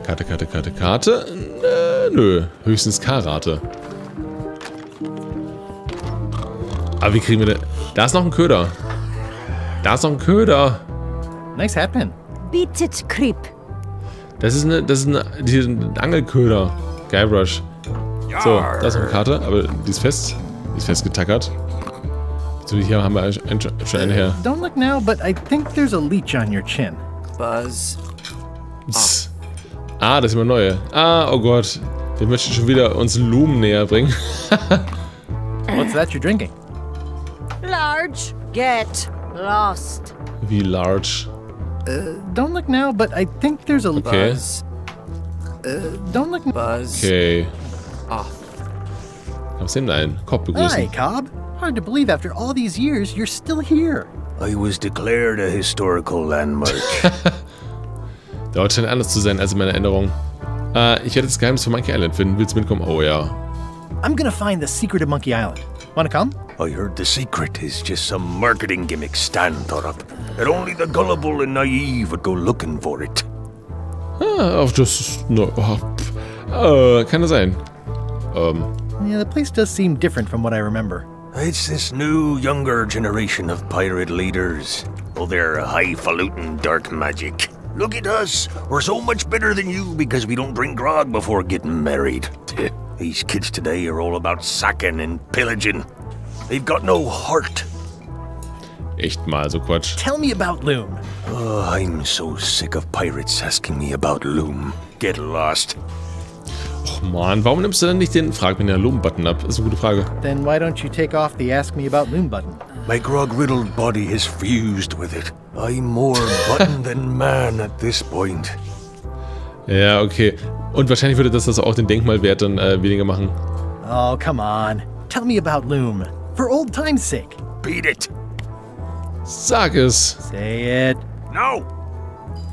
Karte, Karte, Karte, Karte. Nö, höchstens K-Rate. Aber wie kriegen wir denn... Da ist noch ein Köder. Da ist noch ein Köder. Nice Hatpin. Bietet Creep. Das ist ein Angelköder. Guybrush. So, da ist noch eine Karte, aber die ist fest. Die ist festgetackert. So, hier haben wir schon eine her. Don't look now, but I think there's a leech on your chin. Buzz. Psst. Ah, das ist immer neue. Ah, oh Gott. Wir möchten schon wieder uns Lumen näher bringen. What's that you're drinking? Large. Get lost. Wie large? Don't look now, but I think there's a Okay. Buzz. Don't look. Buzz. Okay. Off. Was denn ein Kopf Hi, begrüßen? Cobb. Hard to believe after all these years you're still here. I was declared a historical landmark. Dauert schon anders zu sein als in meiner Erinnerung. Ich werde das Geheimnis von Monkey Island finden. Willst du mitkommen? Oh ja. I'm gonna find the secret of Monkey Island. Wanna come? I heard the secret is just some marketing gimmick Stan thought up. That only the gullible and naive would go looking for it. Ah, das ist... No, kann das sein? Yeah, the place does seem different from what I remember. It's this new, younger generation of pirate leaders. Oh, they're highfalutin dark magic. Look at us. We're so much better than you because we don't drink grog before getting married. These kids today are all about sacking and pillaging. They've got no heart. Echt mal, so Quatsch. Tell me about Loom. Oh, I'm so sick of pirates asking me about Loom. Get lost. Och man, warum nimmst du denn nicht den Frag mir den Loom-Button ab? Das ist eine gute Frage. Then why don't you take off the Ask Me About Loom button? My grog-riddled body has fused with it. I'm more button than man at this point. Ja, okay. Und wahrscheinlich würde das auch den Denkmalwert dann weniger machen. Oh, come on. Tell me about Loom. For old time's sake. Beat it. Sag es. Say it. No.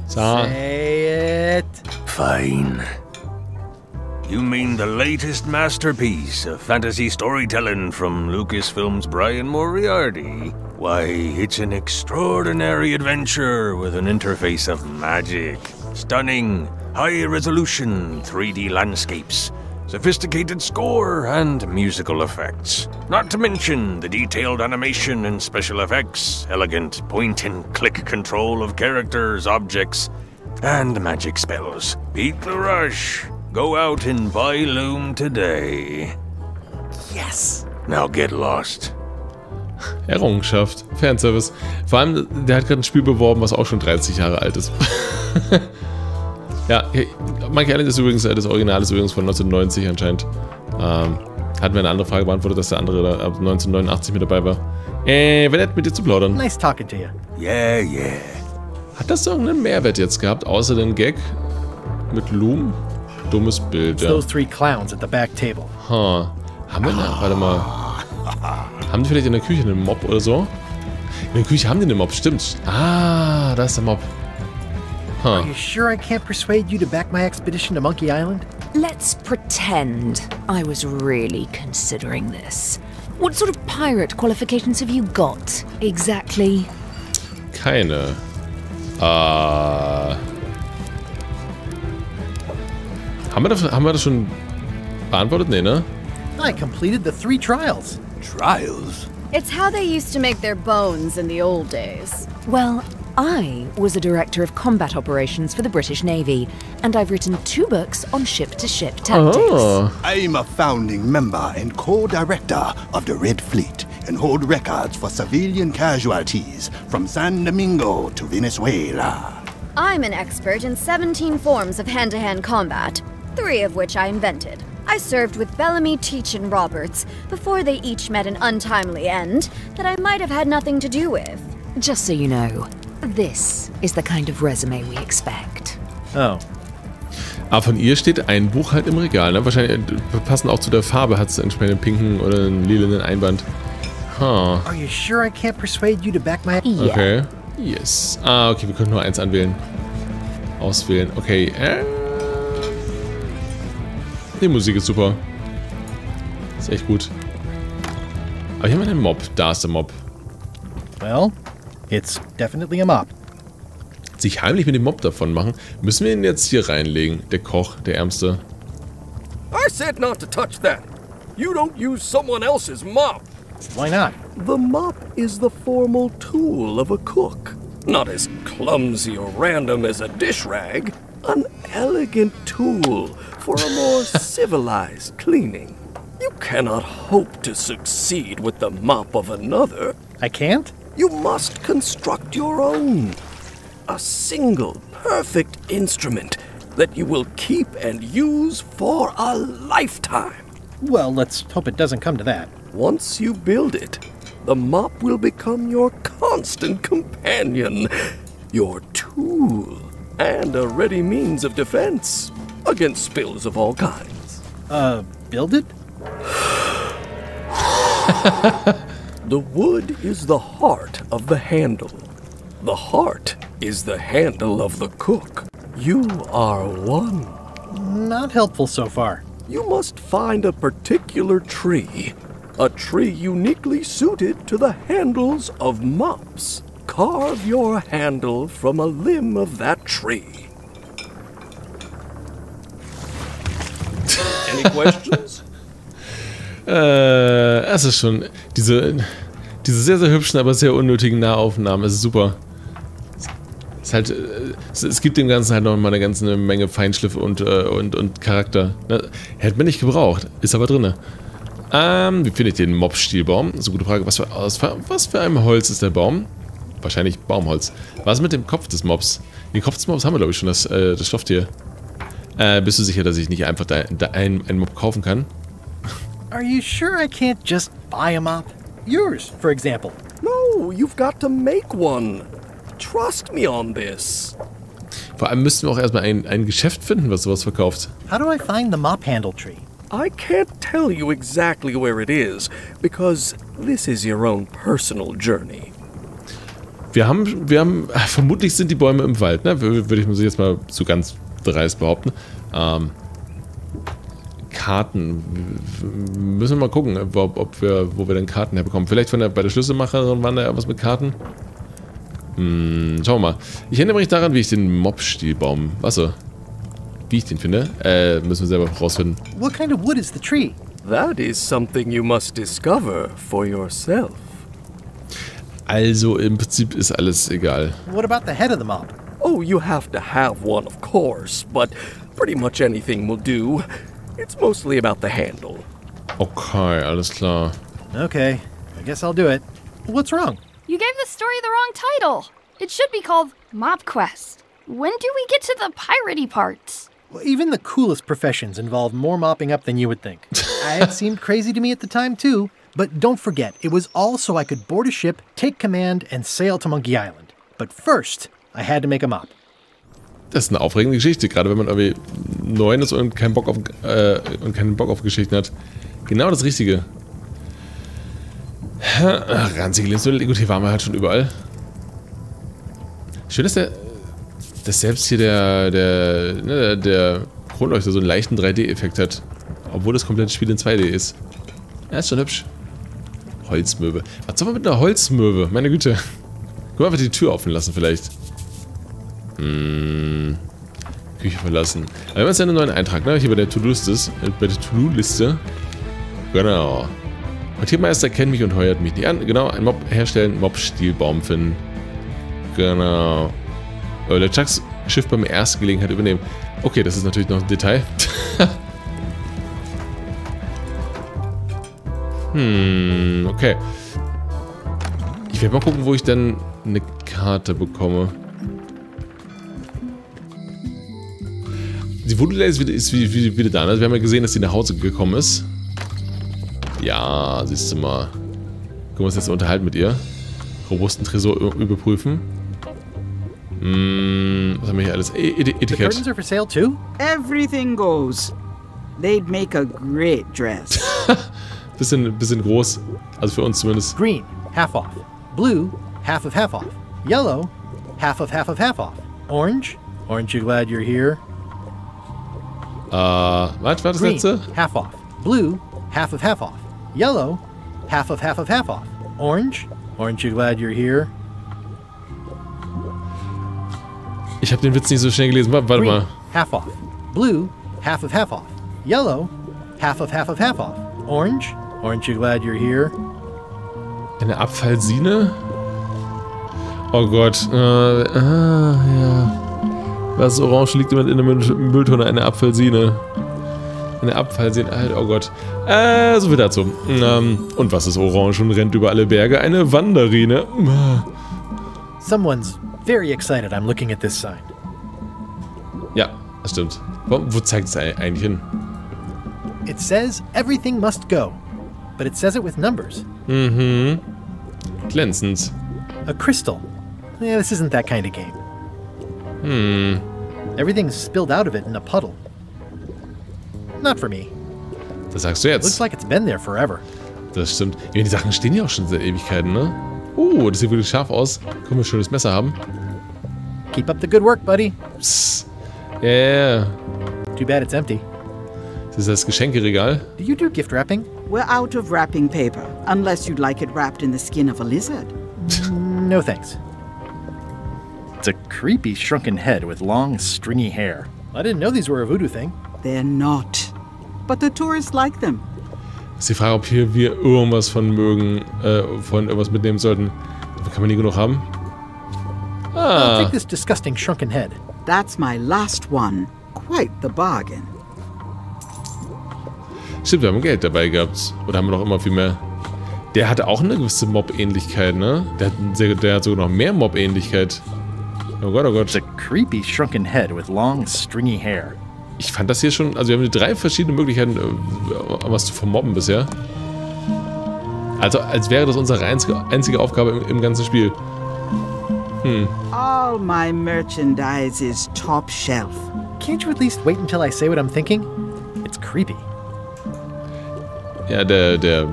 Say it. Fine. You mean the latest masterpiece of fantasy storytelling from Lucasfilm's Brian Moriarty? Why, it's an extraordinary adventure with an interface of magic. Stunning, high-resolution 3D landscapes, sophisticated score, and musical effects. Not to mention the detailed animation and special effects, elegant point-and-click control of characters, objects, and magic spells. Beat the rush. Go out and buy Loom today. Yes. Now get lost. Errungenschaft. Fanservice. Vor allem, der hat gerade ein Spiel beworben, was auch schon 30 Jahre alt ist. Ja, Monkey Island ist übrigens, das Original ist übrigens von 1990 anscheinend. Hatten wir eine andere Frage beantwortet, dass der andere da ab 1989 mit dabei war. Wer nett mit dir zu plaudern. Nice talking to you. Yeah, yeah. Hat das irgendeinen Mehrwert jetzt gehabt, außer den Gag mit Loom? Dummes Bild, It's ja. those three clowns at the back table. Huh. Haben wir warte mal. Haben die vielleicht in der Küche einen Mopp oder so? In der Küche haben die einen Mopp, stimmt. Ah, da ist der Mopp. Huh. Are you sure I can't persuade you to back my expedition to Monkey Island? Let's pretend I was really considering this. What sort of pirate qualifications have you got, exactly? Keine. Haben wir das schon beantwortet? Nee, ne? I completed the 3 trials. Trials? It's how they used to make their bones in the old days. Well, I was a director of combat operations for the British Navy, and I've written 2 books on ship-to-ship tactics. Oh. I'm a founding member and co-director of the Red Fleet and hold records for civilian casualties from San Domingo to Venezuela. I'm an expert in 17 forms of hand-to-hand combat, 3 of which I invented. I served with Bellamy, Teach, and Roberts before they each met an untimely end that I might have had nothing to do with. Just so you know, this is the kind of resume we expect. Oh. Aber von ihr steht ein Buch halt im Regal, ne? Wahrscheinlich passend auch zu der Farbe hat es entsprechend einen pinken oder einen lilanen Einband. Huh. Are you sure I can't persuade you to back my... Yeah. Okay. Yes. Ah, okay, wir können nur eins anwählen. Auswählen. Okay. Die Musik ist super. Ist echt gut. Aber hier haben wir den Mob. Da ist der Mob. Well, it's definitely a mop. sich heimlich mit dem Mob davon machen. Müssen wir ihn jetzt hier reinlegen? Der Koch, der Ärmste. I said not to touch that. You don't use someone else's mop. Why not? The mop is the formal tool of a cook. Not as clumsy or random as a dish rag. An elegant tool for a more civilized cleaning. You cannot hope to succeed with the mop of another. I can't? You must construct your own. A single, perfect instrument that you will keep and use for a lifetime. Well, let's hope it doesn't come to that. Once you build it, the mop will become your constant companion, your tool, and a ready means of defense against spills of all kinds. Build it? The wood is the heart of the handle. The heart is the handle of the cook. You are one. Not helpful so far. You must find a particular tree. A tree uniquely suited to the handles of mops. Carve your handle from a limb of that tree. Any questions? Es ist schon diese sehr, sehr hübschen, aber sehr unnötigen Nahaufnahmen. Es ist super. Es gibt dem Ganzen halt noch mal eine ganze Menge Feinschliff und Charakter. Hätte man nicht gebraucht, ist aber drin. Wie finde ich den Mopp-Stielbaum? Das ist eine gute Frage. Was für ein Holz ist der Baum? Wahrscheinlich Baumholz. Was ist mit dem Kopf des Mobs? Den Kopf des Mobs haben wir, glaube ich, schon, das Stofftier. Bist du sicher, dass ich nicht einfach einen Mob kaufen kann? Are you sure I can't just buy a mop? Yours, for example. No, you've got to make one. Trust me on this. Vor allem müssten wir auch erstmal ein Geschäft finden, was sowas verkauft. How do I find the mop handle tree? I can't tell you exactly where it is, because this is your own personal journey. Wir haben, vermutlich sind die Bäume im Wald, ne? Würde ich mir jetzt mal so ganz dreist behaupten. Karten. Müssen wir mal gucken, wo wir denn Karten herbekommen. Vielleicht bei der Schlüsselmacherin waren da ja was mit Karten. Schauen wir mal. Ich erinnere mich daran, wie ich den Mopp-Stielbaum, wie ich den finde, müssen wir selber rausfinden. What kind of wood is the tree? That is something you must discover for yourself. Also im Prinzip ist alles egal. What about the head of the mop? Oh, you have to have one, of course, but pretty much anything will do. It's mostly about the handle. Okay, alles klar. Okay, I guess I'll do it. What's wrong? You gave the story the wrong title. It should be called Mop Quest. When do we get to the piratey parts? Well, even the coolest professions involve more mopping up than you would think. It seemed crazy to me at the time, too. But don't forget, it was all so I could board a ship, take command, and sail to Monkey Island. But first, I had to make a mop. Das ist eine aufregende Geschichte, gerade wenn man irgendwie neu ist und keinen Bock auf Geschichten hat. Genau das Richtige. Ranzige Lebensmittel. Gut, hier waren wir halt schon überall. Schön, dass selbst hier der Kronleuchter so einen leichten 3D-Effekt hat. Obwohl das komplette Spiel in 2D ist. Ja, ist schon hübsch. Holzmöwe. Was soll man mit einer Holzmöwe? Meine Güte. Guck mal, einfach die Tür offen lassen vielleicht. Küche verlassen. Aber wir haben jetzt ja einen neuen Eintrag, ne? Hier bei der To-Do-Liste. Genau. Quartiermeister kennt mich und heuert mich nicht an. Genau, ein Mob herstellen, Mopp-Stielbaum finden. Genau. LeChucks Schiff beim ersten Gelegenheit übernehmen. Okay, das ist natürlich noch ein Detail. Okay. Ich werde mal gucken, wo ich dann eine Karte bekomme. Die Voodoo ist wieder da. Also wir haben ja gesehen, dass sie nach Hause gekommen ist. Ja, siehst du mal. Können wir uns jetzt unterhalten mit ihr. Robusten Tresor überprüfen. Was haben wir hier alles? The Etikett. curtains are for sale too? Everything goes. They'd make a great dress. bisschen groß. Also für uns zumindest. Green, half off. Blue, half of half off. Yellow, half of half of half off. Orange, aren't you glad you're here? Was war das Green, letzte? half off. Blue, half of half off. Yellow, half of half of half off. Orange, aren't you glad you're here? Ich habe den Witz nicht so schnell gelesen. Warte Green, mal. half off. Blue, half of half off. Yellow, half of half off. Orange, aren't you glad you're here? Eine Abfallsine? Oh Gott. Ja. Was orange liegt immer in der Mülltonne? Eine Apfelsine. Eine Abfallsine. Oh Gott. So viel dazu. Und was ist orange und rennt über alle Berge? Eine Wanderine. Someone's very excited I'm looking at this sign. Ja, das stimmt. Wo zeigt es eigentlich hin? It says everything must go, but it says it with numbers. Mhm. Glänzend. A crystal. Yeah, this isn't that kind of game. Everything's spilled out of it in a puddle. Not for me. Das sagst du jetzt. Looks like it's been there forever. Das stimmt. Ja, die Sachen stehen ja auch schon seit Ewigkeiten, ne? Das sieht wirklich scharf aus. Können wir ein schönes Messer haben? Keep up the good work, buddy. Psst. Yeah. Too bad it's empty. Das ist das Geschenkeregal. Do you do gift wrapping? We're out of wrapping paper, unless you'd like it wrapped in the skin of a lizard. No thanks. It's a creepy shrunken head with long, stringy hair. I didn't know these were a voodoo thing. They're not. But the tourists like them. Ist die Frage, ob hier wir irgendwas von mögen, von irgendwas mitnehmen sollten. Kann man nie genug haben? I'll take this disgusting shrunken head. That's my last one. Quite the bargain. Stimmt, wir haben Geld dabei gehabt. Oder haben wir noch immer viel mehr? Der hatte auch eine gewisse Mob-Ähnlichkeit, ne? Der hat sogar noch mehr Mob-Ähnlichkeit. Oh Gott, oh Gott. It's a creepy shrunken head with long, stringy hair. Ich fand das hier schon... Also wir haben 3 verschiedene Möglichkeiten, was zu vermobben bisher. Also als wäre das unsere einzige Aufgabe im ganzen Spiel. All my merchandise is top shelf. Can't you at least wait until I say what I'm thinking? It's creepy. Ja, der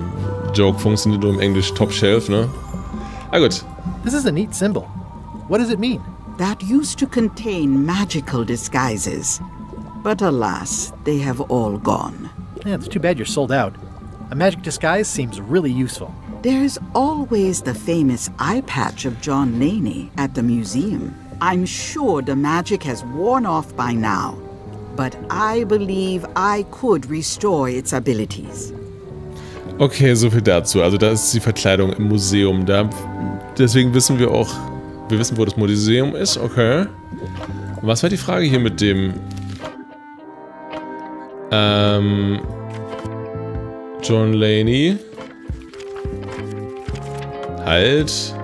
Joke funktioniert nur im Englisch Top Shelf, ne? Ah, gut. This is a neat symbol. What does it mean? That used to contain magical disguises. But alas, they have all gone. Yeah, it's too bad you're sold out. A magic disguise seems really useful. There's always the famous eye patch of John Laney at the museum. I'm sure the magic has worn off by now, but I believe I could restore its abilities. Okay, so viel dazu. Also da ist die Verkleidung im Museum. Deswegen wissen wir auch, wir wissen, wo das Museum ist. Okay. Was war die Frage hier mit dem... John Laney. Halt.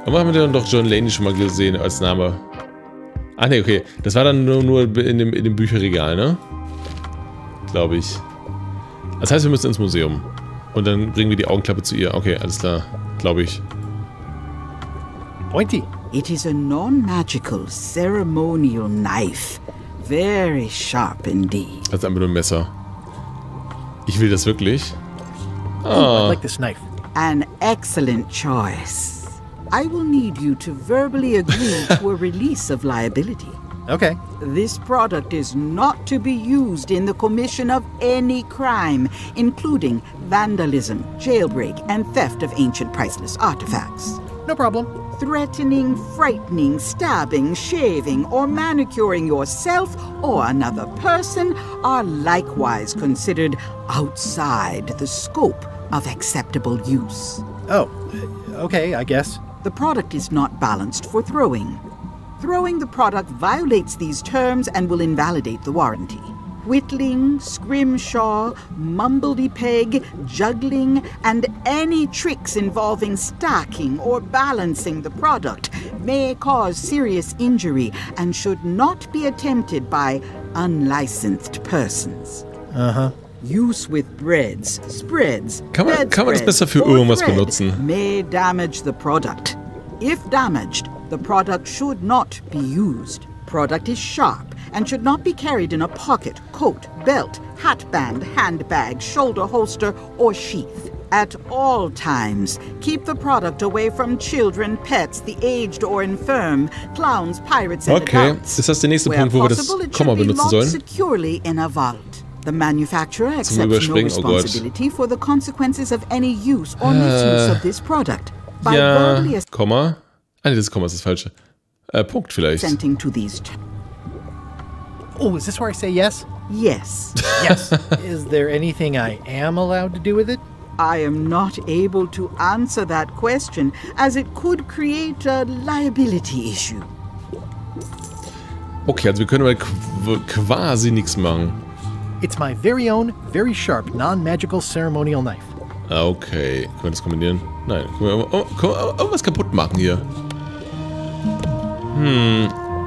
Warum haben wir denn doch John Laney schon mal gesehen als Name? Ach ne, okay. Das war dann nur in dem Bücherregal, ne? Glaube ich. Das heißt, wir müssen ins Museum. Und dann bringen wir die Augenklappe zu ihr. Okay, alles klar. Glaube ich. Pointy. It is a non-magical ceremonial knife. Very sharp indeed. Das ist einfach nur ein Messer. Ich will das wirklich. I like this knife. An excellent choice. I will need you to verbally agree to a release of liability. Okay. This product is not to be used in the commission of any crime, including vandalism, jailbreak, and theft of ancient priceless artifacts. No problem. Threatening, frightening, stabbing, shaving, or manicuring yourself or another person are likewise considered outside the scope of acceptable use. Oh, okay, I guess. The product is not balanced for throwing. Throwing the product violates these terms and will invalidate the warranty. Whittling, scrimshaw, mumbledy-peg, juggling, and any tricks involving stacking or balancing the product may cause serious injury and should not be attempted by unlicensed persons. Uh-huh. Use with breads, spreads, Kann man das besser für irgendwas benutzen? May damage the product. If damaged, the product should not be used. Product is sharp and should not be carried in a pocket, coat, belt, hatband, handbag, shoulder holster, or sheath. At all times, keep the product away from children, pets, the aged or infirm, clowns, pirates, and adults. Ist das der nächste Punkt, wo wir das Komma benutzen sollen? Securely in a vault. The manufacturer accepts no responsibility for the consequences of any use or misuse of this product. Ja, Komma. Ah, nee, das Komma ist das falsche. Punkt vielleicht. To these Oh, is this where I say yes? Yes. Yes. Is there anything I am allowed to do with it? I am not able to answer that question, as it could create a liability issue. Okay, also wir können quasi nichts machen. It's my very own, very sharp, non-magical ceremonial knife. Okay, können wir das kombinieren? Nein, können wir irgendwas kaputt machen hier?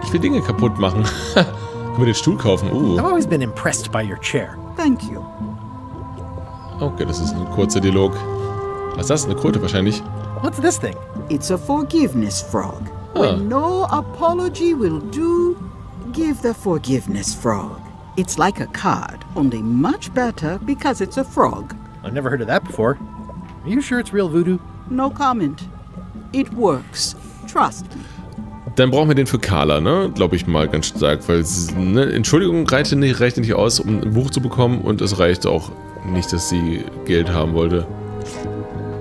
Ich will Dinge kaputt machen. Können wir den Stuhl kaufen? I've always been impressed by your chair. Thank you. Okay, das ist ein kurzer Dialog. Was ist das? Eine Kröte wahrscheinlich. What's this thing? It's a forgiveness frog. When no apology will do, give the forgiveness frog. It's like a card, only much better because it's a frog. I've never heard of that before. Are you sure it's real voodoo? No comment. It works. Trust me. Dann brauchen wir den für Carla, ne? Glaube ich mal ganz stark, weil ne, Entschuldigung reicht nicht aus, um ein Buch zu bekommen, und es reicht auch nicht, dass sie Geld haben wollte.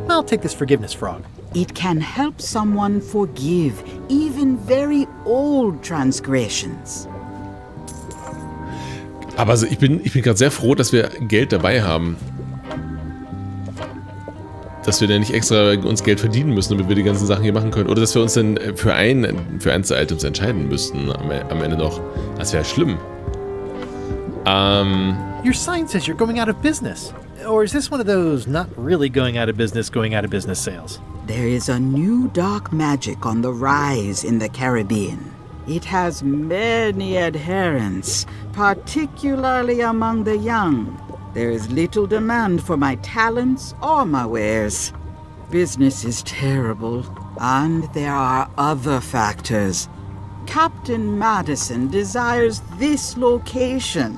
I'll take this forgiveness frog. It can help someone forgive even very old transgressions. Aber also ich bin gerade sehr froh, dass wir Geld dabei haben. Dass wir dann nicht extra uns Geld verdienen müssen, damit wir die ganzen Sachen hier machen können. Oder dass wir uns dann für eins der Items entscheiden müssten am Ende noch. Das wäre schlimm. Your sign says you're going out of business. Or is this one of those not really going out of business sales? There is a new dark magic on the rise in the Caribbean. It has many adherents, particularly among the young. There is little demand for my talents or my wares. Business is terrible, and there are other factors. Captain Madison desires this location.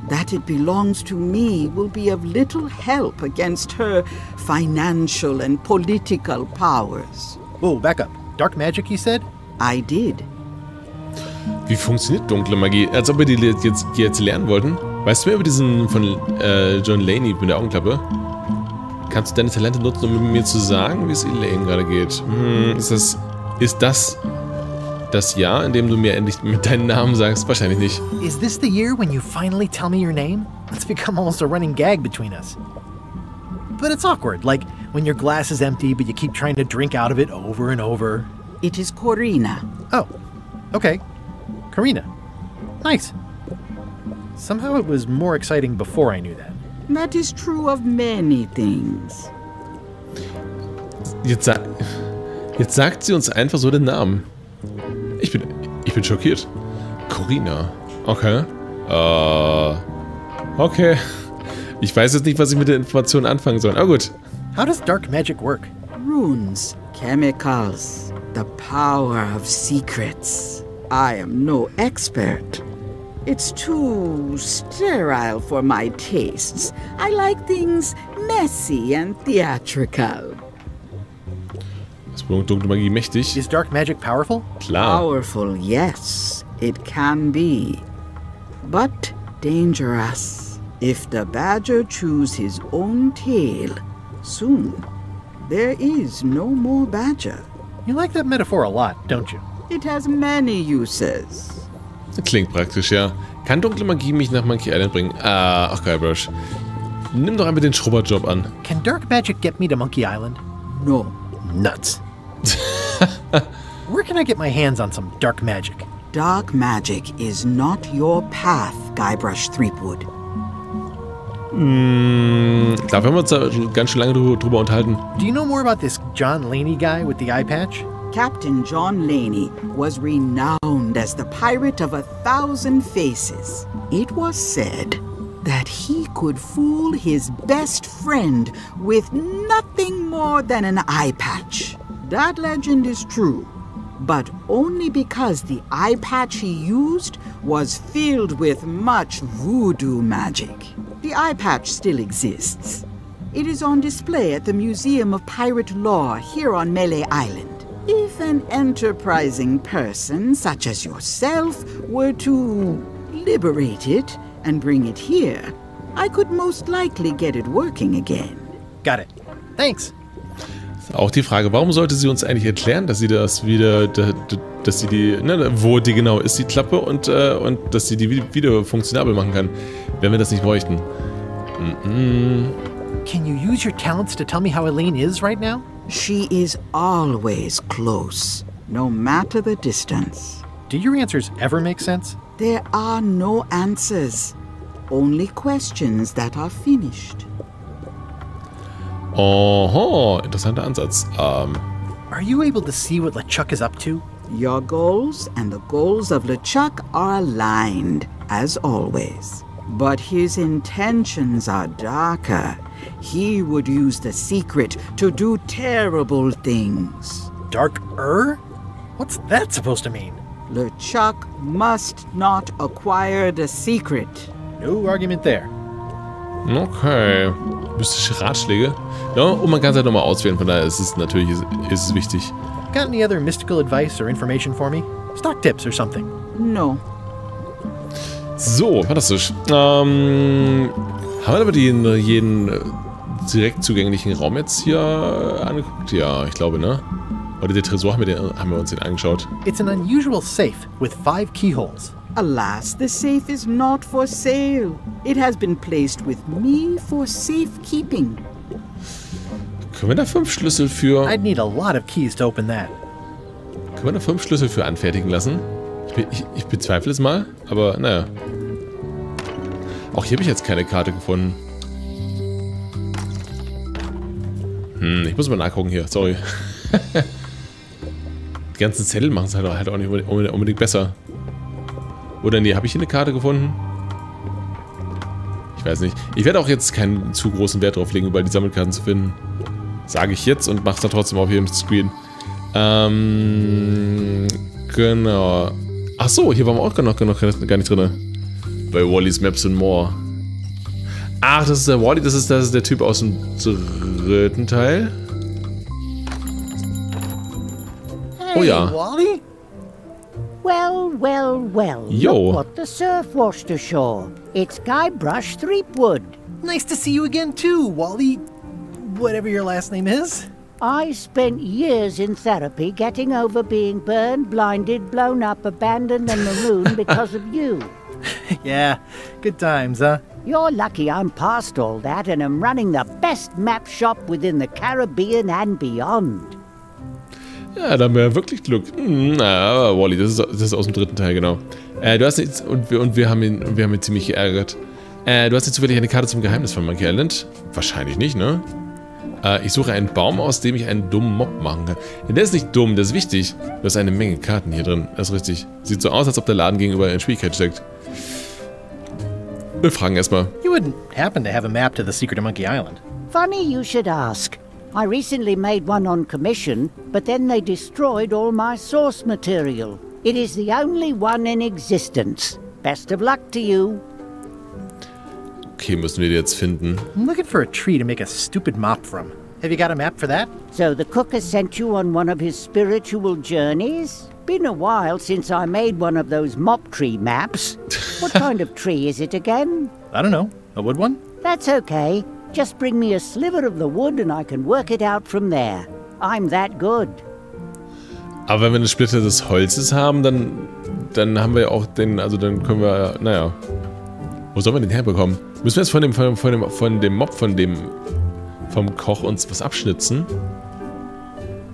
That it belongs to me will be of little help against her financial and political powers. Whoa, back up. Dark magic, you said? I did. Wie funktioniert dunkle Magie? Als ob wir die jetzt lernen wollten. Weißt du mehr über diesen von John Laney mit der Augenklappe? Kannst du deine Talente nutzen, um mit mir zu sagen, wie es Elaine gerade geht? Ist das Jahr, in dem du mir endlich mit deinem Namen sagst? Wahrscheinlich nicht. Is this the year when you finally tell me your name? It's become almost a running gag between us. But it's awkward, like when your glass is empty, but you keep trying to drink out of it over and over. It is Corina. Oh, okay. Karina. Nice. Somehow it was more exciting before I knew that. That is true of many things. Jetzt sagt sie uns einfach so den Namen. Ich bin schockiert. Corina. Okay. Okay. Ich weiß jetzt nicht, was ich mit der Information anfangen soll. Aber gut. How does dark magic work? Runes, chemicals, the power of secrets. I am no expert. It's too sterile for my tastes. I like things messy and theatrical. Ist dunkle Magie mächtig? Is dark magic powerful? Klar. Powerful, yes, it can be. But dangerous. If the badger chews his own tail, soon there is no more badger. You like that metaphor a lot, don't you? It has many uses. Klingt praktisch, ja. Kann dunkle Magie mich nach Monkey Island bringen? Ach, Guybrush. Nimm doch einfach den Schrubberjob an. Can dark magic get me to Monkey Island? No. Nuts. Where can I get my hands on some dark magic? Dark magic is not your path, Guybrush Threepwood. Da werden wir uns ganz schön lange drüber unterhalten. Do you know more about this John Laney guy with the eye patch? Captain John Laney was renowned as the pirate of 1,000 faces. It was said that he could fool his best friend with nothing more than an eye patch. That legend is true, but only because the eye patch he used was filled with much voodoo magic. The eye patch still exists. It is on display at the Museum of Pirate Lore here on Melee Island. If an enterprising person such as yourself were to liberate it and bring it here, I could most likely get it working again. Got it. Thanks. Auch die Frage, warum sollte sie uns eigentlich erklären, dass sie das wieder, dass sie die, ne, wo die genau ist, die Klappe, und dass sie die wieder funktionabel machen kann, wenn wir das nicht bräuchten. Can you use your talents to tell me how Elaine is right now? She is always close, no matter the distance. Do your answers ever make sense? There are no answers, only questions that are finished. Oho, interessanter Ansatz. Are you able to see what LeChuck is up to? Your goals and the goals of LeChuck are aligned, as always. But his intentions are darker. He would use the secret to do terrible things. Darker? What's that supposed to mean? LeChuck must not acquire the secret. No argument there. Okay. Mystische Ratschläge. Ja, und man kann es halt nochmal auswählen, von daher ist es natürlich ist es wichtig. Got any other mystical advice or information for me? Stock tips or something? No. So, fantastisch. Haben wir aber jeden direkt zugänglichen Raum jetzt hier angeguckt? Ja, ich glaube, ne? Oder der Tresor haben wir uns den angeschaut. It's an unusual safe with 5 keyholes. Alas, the safe is not for sale. It has been placed with me for safekeeping. Können wir da 5 Schlüssel für... I'd need a lot of keys to open that. Können wir da 5 Schlüssel für anfertigen lassen? Ich bezweifle es mal, aber naja. Auch hier habe ich jetzt keine Karte gefunden. Ich muss mal nachgucken hier, sorry. Die ganzen Zettel machen es halt auch nicht unbedingt besser. Oder nee, habe ich hier eine Karte gefunden? Ich weiß nicht. Ich werde auch jetzt keinen zu großen Wert drauf legen, überall die Sammelkarten zu finden. Sage ich jetzt und mache es dann trotzdem auf jedem Screen. Genau. Ach so, hier waren wir auch gar nicht drin. Bei Wally's Maps and More. Ach, das ist der Wally, das ist der Typ aus dem 3. Teil. Hey, oh ja. Wally? Well. Yo. Look what the surf washed ashore. It's Guybrush Threepwood. Nice to see you again too, Wally. Whatever your last name is. I spent years in therapy getting over being burned, blinded, blown up, abandoned and marooned because of you. Yeah, good times, huh? You're lucky I'm past all that and am running the best map shop within the Caribbean and beyond. Ja, da haben wir wirklich Glück. Na, Wally, das ist aus dem 3. Teil, genau. Du hast nichts, und wir haben ihn ziemlich geärgert. Du hast jetzt zufällig eine Karte zum Geheimnis von Monkey Island? Wahrscheinlich nicht, ne? Ich suche einen Baum, aus dem ich einen dummen Mob machen kann. Der ist nicht dumm, der ist wichtig. Du hast eine Menge Karten hier drin, das ist richtig. Sieht so aus, als ob der Laden gegenüber in Schwierigkeit steckt. Wir fragen erstmal. You wouldn't happen to have a map to the secret of Monkey Island. Funny you should ask. I recently made one on commission, but then they destroyed all my source material. It is the only one in existence. Best of luck to you. Okay, müssen wir die jetzt finden. I'm looking for a tree to make a stupid mop from. Have you got a map for that? So the cook has sent you on one of his spiritual journeys? Been a while since I made one of those mop tree maps. What kind of tree is it again? I don't know. A wood one? That's okay. Just bring me a sliver of the wood and I can work it out from there. I'm that good. Aber wenn wir eine Splitter des Holzes haben, dann haben wir ja auch den, also dann können wir, naja. Wo sollen wir den herbekommen? Müssen wir jetzt von dem Mob, vom Koch uns was abschnitzen?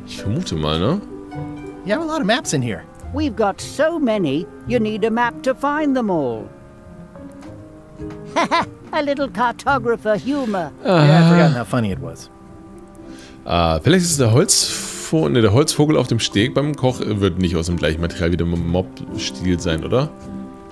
Ich vermute mal, ne? You have a lot of maps in here. We've got so many, you need a map to find them all. A little cartographer humor. Yeah, I'd forgotten how funny it was. Vielleicht ist der Holzvogel auf dem Steg beim Koch wird nicht aus dem gleichen Material wie der Mob-Stil sein, oder?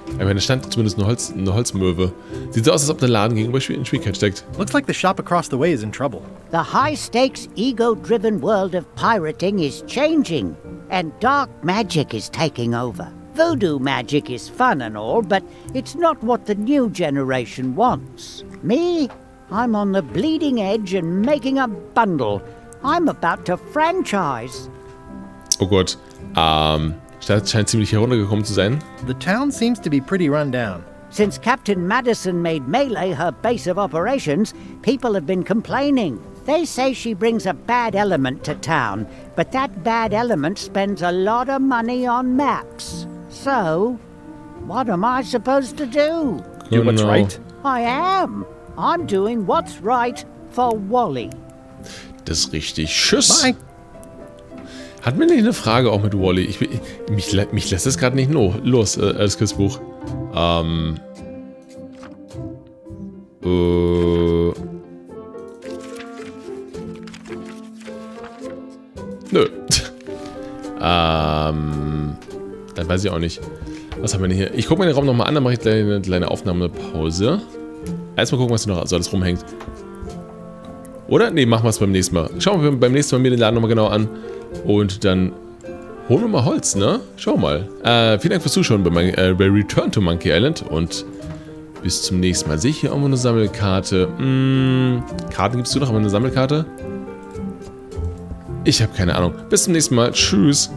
Ich meine, da stand zumindest eine Holzmöwe. Sieht so aus, als ob der Laden gegenüber in Schwierigkeit steckt. Looks like the shop across the way is in trouble. The high-stakes, ego-driven world of pirating is changing, and dark magic is taking over. Voodoo magic is fun and all, but it's not what the new generation wants. Me? I'm on the bleeding edge and making a bundle. I'm about to franchise. Oh Gott. Stadt scheint ziemlich heruntergekommen zu sein. The town seems to be pretty run down. Since Captain Madison made Melee her base of operations, people have been complaining. They say she brings a bad element to town, but that bad element spends a lot of money on maps. So, what am I supposed to do? Do what's right? I am. I'm doing what's right for Wally. Das ist richtig. Tschüss. Bye. Hatten wir nicht eine Frage auch mit Wally? Mich lässt das gerade nicht los als Quizbuch. Nö. Dann weiß ich auch nicht. Was haben wir denn hier? Ich gucke mir den Raum nochmal an, dann mache ich gleich eine kleine Aufnahmepause. Erstmal gucken, was hier noch so alles rumhängt. Oder? Ne, machen wir es beim nächsten Mal. Schauen wir beim nächsten Mal mir den Laden nochmal genau an. Und dann holen wir mal Holz, ne? Schau mal. Vielen Dank fürs Zuschauen bei Return to Monkey Island. Und bis zum nächsten Mal. Sehe ich hier irgendwo eine Sammelkarte? Karten gibst du noch? Aber eine Sammelkarte? Ich habe keine Ahnung. Bis zum nächsten Mal. Tschüss.